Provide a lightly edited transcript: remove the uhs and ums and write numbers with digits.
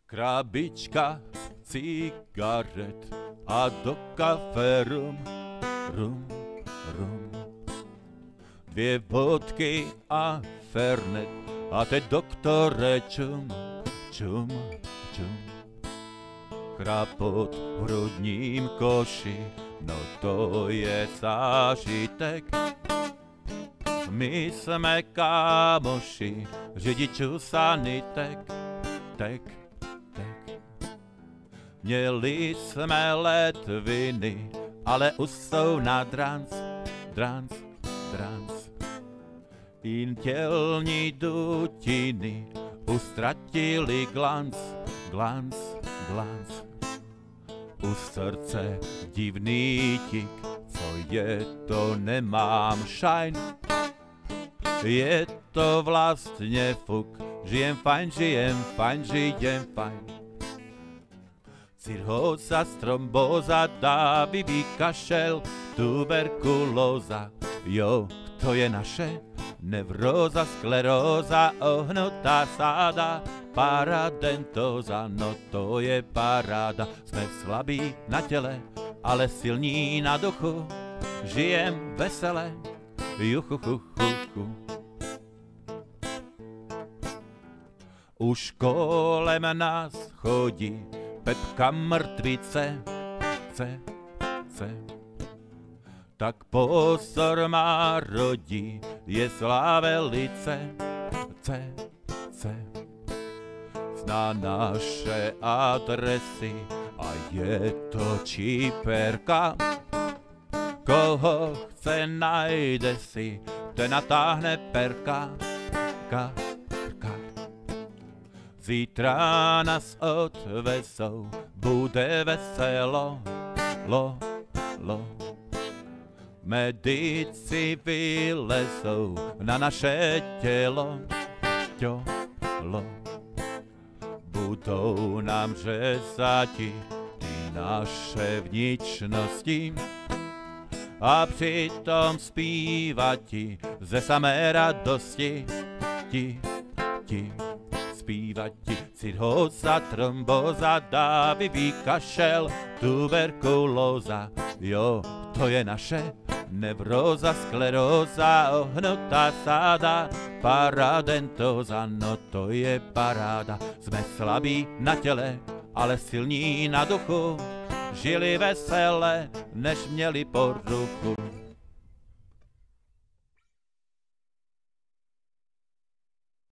Krabička cigaret a do kafe rum, rum, rum. Dvě vodky a fernet a teď doktore čum, čum, čum. Chrapot v hrudním koši, no to je zážitek. My jsme kámoši, řidičů sanitek, tek, tek. Měli jsme letviny, ale už jsou na dranc, dranc, dranc. Intělní dutiny ustratili glanc, glanc, glanc. U srdce divný tik, co je to, nemám šajn. Je to vlastně fuk, žijem fajn, žijem fajn, žijem fajn. Cirhóza, strombóza, dávivý kašel, tuberkulóza, jo, to je naše. Nevróza, skleróza, ohnutá sáda, paradentóza, no to je paráda. Jsme slabí na těle, ale silní na duchu, žijem vesele, juchuchuchuchu. Už kolem nás chodí Pepka mrtvice, ce, ce. Tak pozor má rodí, je zlá velice, ce, ce. Zná naše adresy a je to číperka. Koho chce, najde si, ten natáhne perka, ka, ka. Zítra nás odvezou, bude veselo, lo, lo. Medici vylezou na naše tělo, tělo. Budou nám řezati ty naše vnitřnosti a přitom zpívati ze samé radosti, ti, ti. Zpívati cirhóza, trombóza, dávivý kašel, tuberkulóza, jo, to je naše. Nevróza, skleróza, ohnutá sáda, paradentóza, no to je paráda. Jsme slabí na těle, ale silní na duchu, žili vesele, než měli poruchu.